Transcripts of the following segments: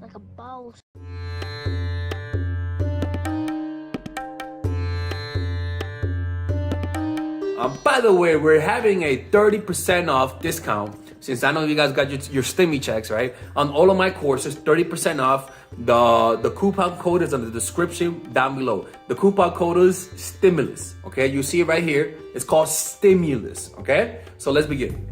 like a boss. By the way, we're having a 30% off discount since I know you guys got your stimmy checks, right? On all of my courses, 30% off. The coupon code is in the description down below. The coupon code is stimulus, okay? You see it right here. It's called stimulus, okay? So let's begin.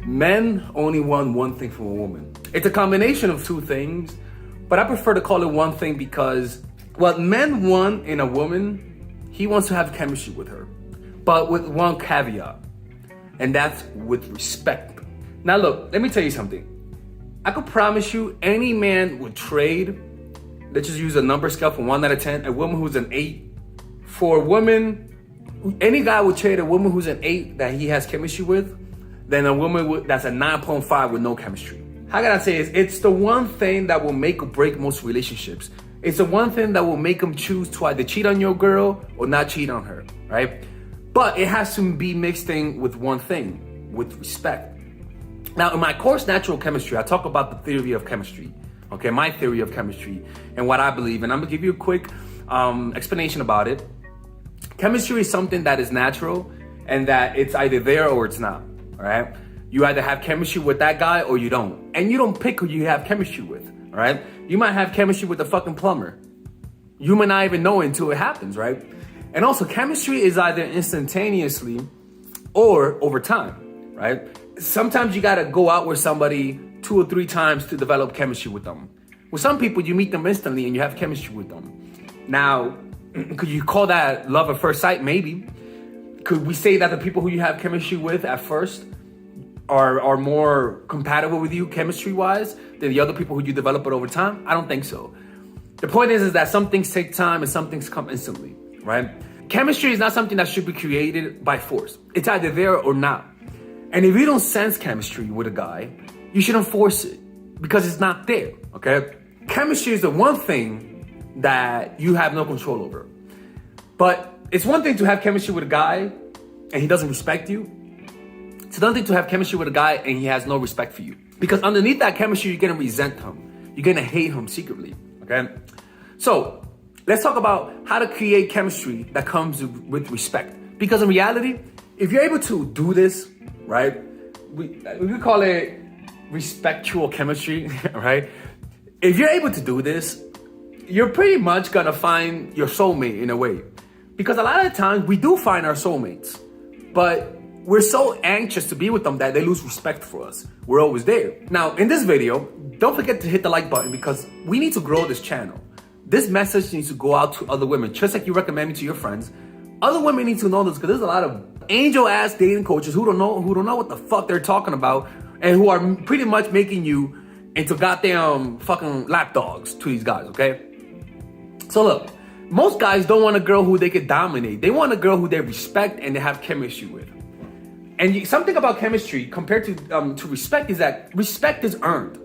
Men only want one thing from a woman. It's a combination of two things, but I prefer to call it one thing because what men want in a woman, he wants to have chemistry with her, but with one caveat, and that's with respect. Now look, let me tell you something. I could promise you any man would trade, let's just use a number scale from 1 out of 10, a woman who's an 8. For a woman, any guy would trade a woman who's an 8 that he has chemistry with, than a woman that's a 9.5 with no chemistry. How can I say this? It's the one thing that will make or break most relationships. It's the one thing that will make them choose to either cheat on your girl or not cheat on her, right? But it has to be mixed in with one thing, with respect. Now, in my course, Natural Chemistry, I talk about the theory of chemistry, okay? My theory of chemistry and what I believe. And I'm gonna give you a quick explanation about it. Chemistry is something that is natural and that it's either there or it's not, all right? You either have chemistry with that guy or you don't. And you don't pick who you have chemistry with, all right? You might have chemistry with a fucking plumber. You might not even know it until it happens, right? And also, chemistry is either instantaneously or over time, right? Sometimes you gotta go out with somebody 2 or 3 times to develop chemistry with them. With some people, you meet them instantly and you have chemistry with them. Now, could you call that love at first sight? Maybe. Could we say that the people who you have chemistry with at first are more compatible with you chemistry-wise than the other people who you develop it over time? I don't think so. The point is that some things take time and some things come instantly, right? Chemistry is not something that should be created by force. It's either there or not. And if you don't sense chemistry with a guy, you shouldn't force it because it's not there, okay? Chemistry is the one thing that you have no control over. But it's one thing to have chemistry with a guy and he doesn't respect you. It's another thing to have chemistry with a guy and he has no respect for you. Because underneath that chemistry, you're gonna resent him. You're gonna hate him secretly, okay? So let's talk about how to create chemistry that comes with respect. Because in reality, if you're able to do this, right? We could call it respectual chemistry, right? If you're able to do this, you're pretty much gonna find your soulmate in a way. Because a lot of times we do find our soulmates, but we're so anxious to be with them that they lose respect for us. We're always there. Now, in this video, don't forget to hit the like button because we need to grow this channel. This message needs to go out to other women, just like you recommend me to your friends. Other women need to know this because there's a lot of angel-ass dating coaches who don't know what the fuck they're talking about and who are pretty much making you into goddamn fucking lapdogs to these guys, okay? So look, most guys don't want a girl who they could dominate. They want a girl who they respect and they have chemistry with. And something about chemistry compared to respect is that respect is earned.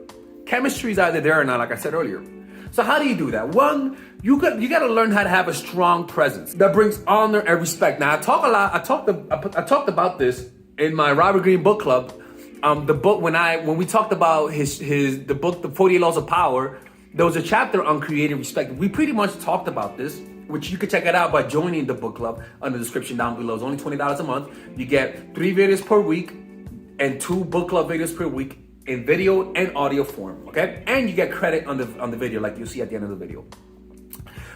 Chemistry is either there or not, like I said earlier. So how do you do that? One, you gotta learn how to have a strong presence that brings honor and respect. Now I talk a lot. I talked about this in my Robert Greene book club. The book when we talked about the book, The 48 Laws of Power. There was a chapter on creating respect. We pretty much talked about this, which you can check it out by joining the book club on the description down below. It's only $20 a month. You get 3 videos per week and 2 book club videos per week in video and audio form, okay? And you get credit on the video like you'll see at the end of the video.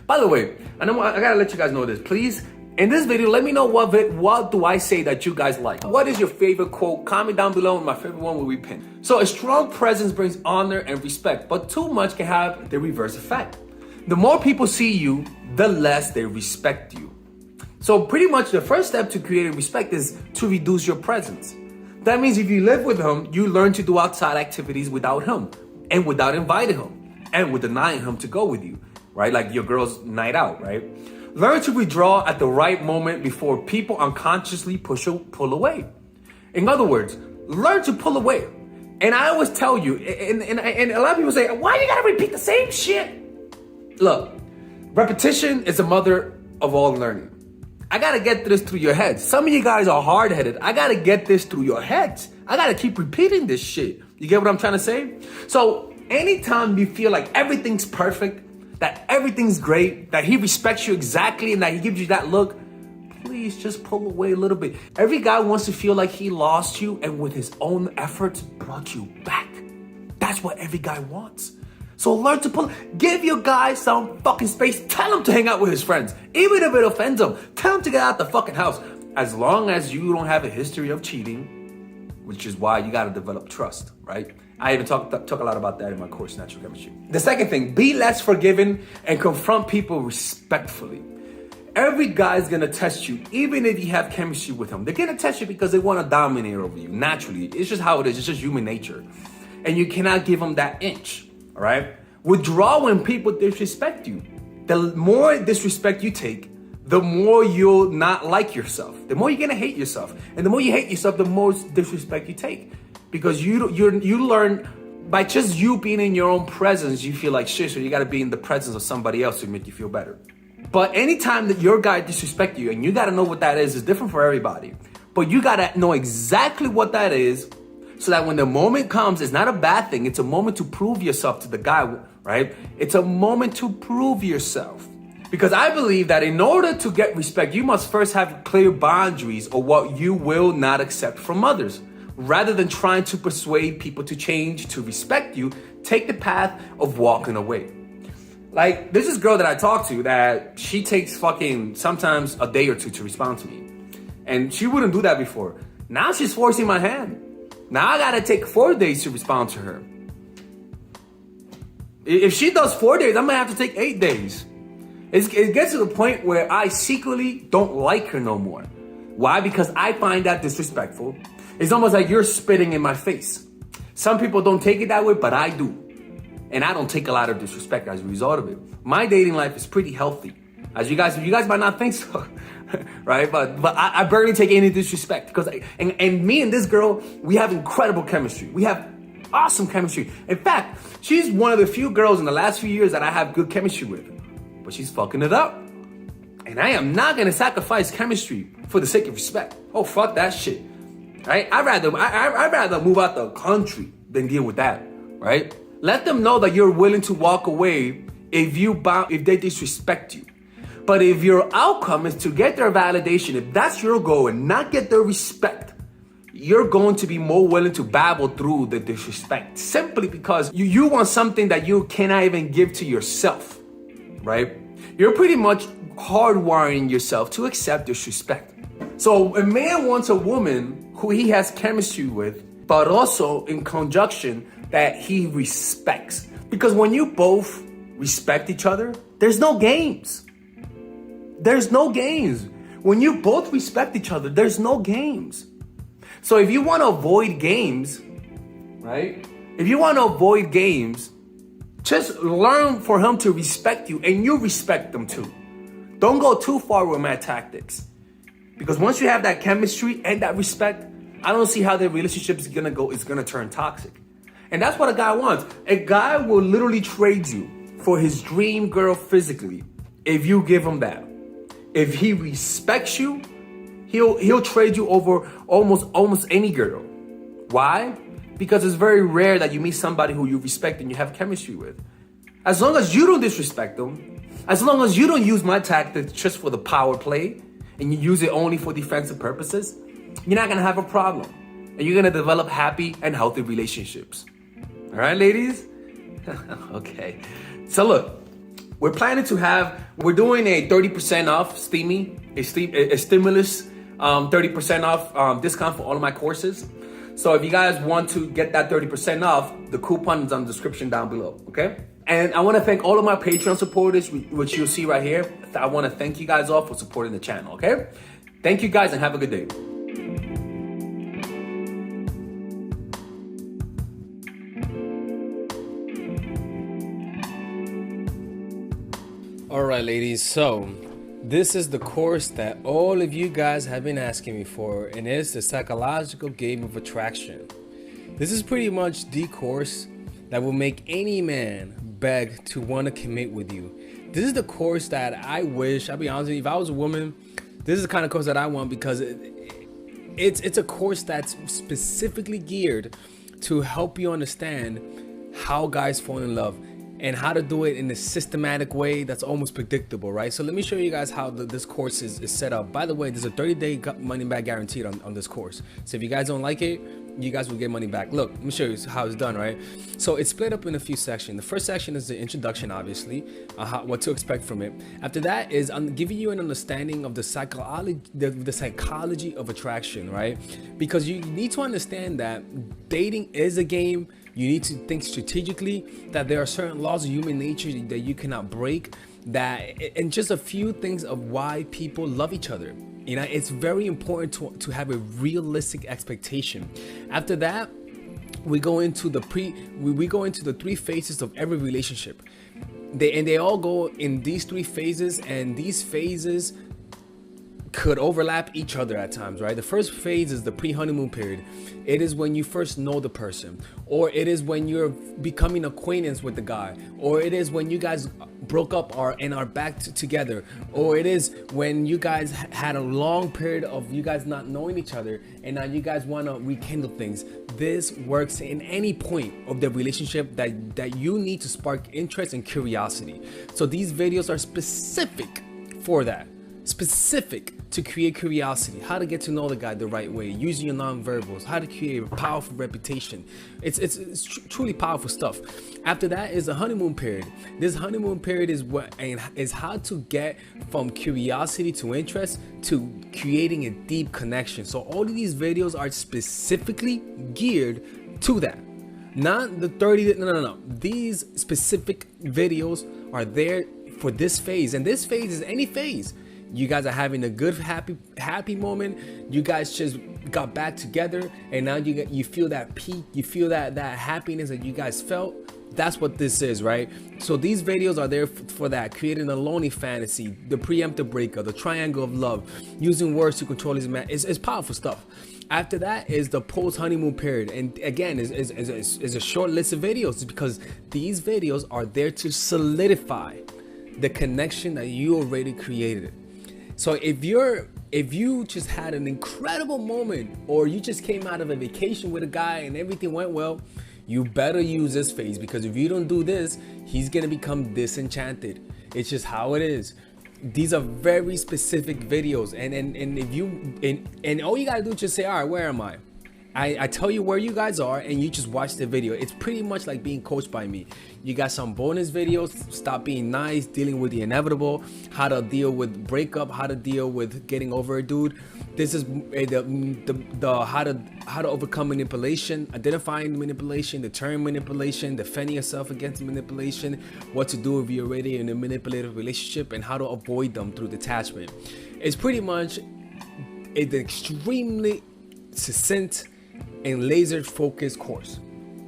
By the way, I gotta let you guys know this. Please, in this video, let me know what do I say that you guys like. What is your favorite quote? Comment down below and my favorite one will be pinned. So a strong presence brings honor and respect, but too much can have the reverse effect. The more people see you, the less they respect you. So pretty much the first step to creating respect is to reduce your presence. That means if you live with him, you learn to do outside activities without him and without inviting him and with denying him to go with you, right? Like your girl's night out, right? Learn to withdraw at the right moment before people unconsciously pull away. In other words, learn to pull away. And I always tell you, and a lot of people say, why you gotta repeat the same shit? Look, repetition is the mother of all learning. I gotta get this through your heads. Some of you guys are hard-headed. I gotta get this through your heads. I gotta keep repeating this shit. You get what I'm trying to say? So anytime you feel like everything's perfect, that everything's great, that he respects you exactly, and that he gives you that look, please just pull away a little bit. Every guy wants to feel like he lost you and with his own efforts brought you back. That's what every guy wants. So learn to pull. Give your guy some fucking space. Tell him to hang out with his friends. Even if it offends him, tell him to get out the fucking house. As long as you don't have a history of cheating, which is why you gotta develop trust, right? I even talk a lot about that in my course, Natural Chemistry. The second thing, be less forgiving and confront people respectfully. Every guy's gonna test you, even if you have chemistry with him. They're gonna test you because they wanna dominate over you, naturally. It's just how it is, it's just human nature. And you cannot give them that inch. All right? Withdraw when people disrespect you. The more disrespect you take, the more you'll not like yourself. The more you're gonna hate yourself. And the more you hate yourself, the more disrespect you take. Because you learn by just you being in your own presence, you feel like shit, so you gotta be in the presence of somebody else to make you feel better. But anytime that your guy disrespect you, and you gotta know what that is, it's different for everybody. But you gotta know exactly what that is, so that when the moment comes, it's not a bad thing. It's a moment to prove yourself to the guy, right? It's a moment to prove yourself. Because I believe that in order to get respect, you must first have clear boundaries of what you will not accept from others. Rather than trying to persuade people to change, to respect you, take the path of walking away. Like, there's this girl that I talk to that she takes fucking sometimes a day or two to respond to me. And she wouldn't do that before. Now she's forcing my hand. Now I gotta take 4 days to respond to her. If she does 4 days, I'm gonna have to take 8 days. It gets to the point where I secretly don't like her no more. Why? Because I find that disrespectful. It's almost like you're spitting in my face. Some people don't take it that way, but I do. And I don't take a lot of disrespect as a result of it. My dating life is pretty healthy. As you guys might not think so. Right? But I barely take any disrespect because and me and this girl, we have incredible chemistry. We have awesome chemistry. In fact, she's one of the few girls in the last few years that I have good chemistry with. But she's fucking it up. And I am not gonna sacrifice chemistry for the sake of respect. Oh, fuck that shit. Right? I'd rather move out the country than deal with that. Right? Let them know that you're willing to walk away if they disrespect you. But if your outcome is to get their validation, if that's your goal and not get their respect, you're going to be more willing to babble through the disrespect simply because you want something that you cannot even give to yourself, right? You're pretty much hardwiring yourself to accept disrespect. So a man wants a woman who he has chemistry with, but also in conjunction that he respects. Because when you both respect each other, there's no games. There's no games. When you both respect each other, there's no games. So if you want to avoid games, right? If you want to avoid games, just learn for him to respect you and you respect them too. Don't go too far with my tactics. Because once you have that chemistry and that respect, I don't see how the relationship is gonna turn toxic. And that's what a guy wants. A guy will literally trade you for his dream girl physically if you give him that. If he respects you, he'll trade you over almost any girl. Why? Because it's very rare that you meet somebody who you respect and you have chemistry with. As long as you don't disrespect them, as long as you don't use my tactics just for the power play, and you use it only for defensive purposes, you're not gonna have a problem. And you're gonna develop happy and healthy relationships. All right, ladies? Okay. So look, we're doing a 30% off a stimulus 30% off discount for all of my courses. So if you guys want to get that 30% off, the coupon is on the description down below, okay? And I want to thank all of my Patreon supporters, which you'll see right here. I want to thank you guys all for supporting the channel, okay? Thank you guys and have a good day. All right, ladies, so this is the course that all of you guys have been asking me for, and it's the psychological game of attraction. This is pretty much the course that will make any man beg to want to commit with you. This is the course that I wish, I'll be honest with you, if I was a woman, This is the kind of course that I want because it's a course that's specifically geared to help you understand how guys fall in love and how to do it in a systematic way that's almost predictable, right? So let me show you guys how this course is set up. By the way, there's a 30-day money back guaranteed on this course. So if you guys don't like it, you guys will get money back. Look, let me show you how it's done, right? So it's split up in a few sections. The first section is the introduction, obviously, what to expect from it. After that is giving you an understanding of the psychology of attraction, right? Because you need to understand that dating is a game. You need to think strategically, that there are certain laws of human nature that you cannot break, and just a few things of why people love each other. You know, it's very important to have a realistic expectation. After that, we go into the three phases of every relationship. They all go in these three phases, and these phases could overlap each other at times, right? The first phase is the pre-honeymoon period. It is when you first know the person, or it is when you're becoming acquaintance with the guy, or it is when you guys broke up and are back together, or it is when you guys had a long period of you guys not knowing each other and now you guys want to rekindle things. This works in any point of the relationship that you need to spark interest and curiosity. So these videos are specific for that. Specific to create curiosity, how to get to know the guy the right way, using your non-verbals, how to create a powerful reputation. It's truly powerful stuff. After that is the honeymoon period. This honeymoon period is how to get from curiosity to interest to creating a deep connection. So all of these videos are specifically geared to that. Not the 30, no. These specific videos are there for this phase, and this phase is any phase. You guys are having a good, happy moment. You guys just got back together, and now you feel that peak. You feel that happiness that you guys felt. That's what this is, right? So these videos are there for that, creating a lonely fantasy, the preemptive breakup, the triangle of love, using words to control his man. It's powerful stuff. After that is the post-honeymoon period, and again is a short list of videos because these videos are there to solidify the connection that you already created. So if you just had an incredible moment, or you just came out of a vacation with a guy and everything went well, you better use this phase, because if you don't do this, he's gonna become disenchanted. It's just how it is. These are very specific videos, and all you gotta do is just say, all right, where am I? I tell you where you guys are, and you just watch the video. It's pretty much like being coached by me. You got some bonus videos: stop being nice, dealing with the inevitable, how to deal with breakup, how to deal with getting over a dude. This is the how to overcome manipulation, identifying manipulation, deterring manipulation, defending yourself against manipulation, what to do if you're already in a manipulative relationship, and how to avoid them through detachment. It's pretty much an extremely succinct and laser focused course.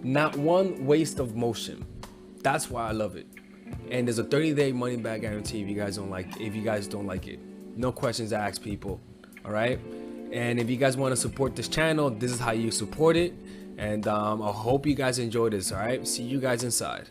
Not one waste of motion. That's why I love it. And there's a 30-day money back guarantee if you guys don't like it. No questions asked, people. All right. And if you guys want to support this channel, this is how you support it. And I hope you guys enjoy this. All right. See you guys inside.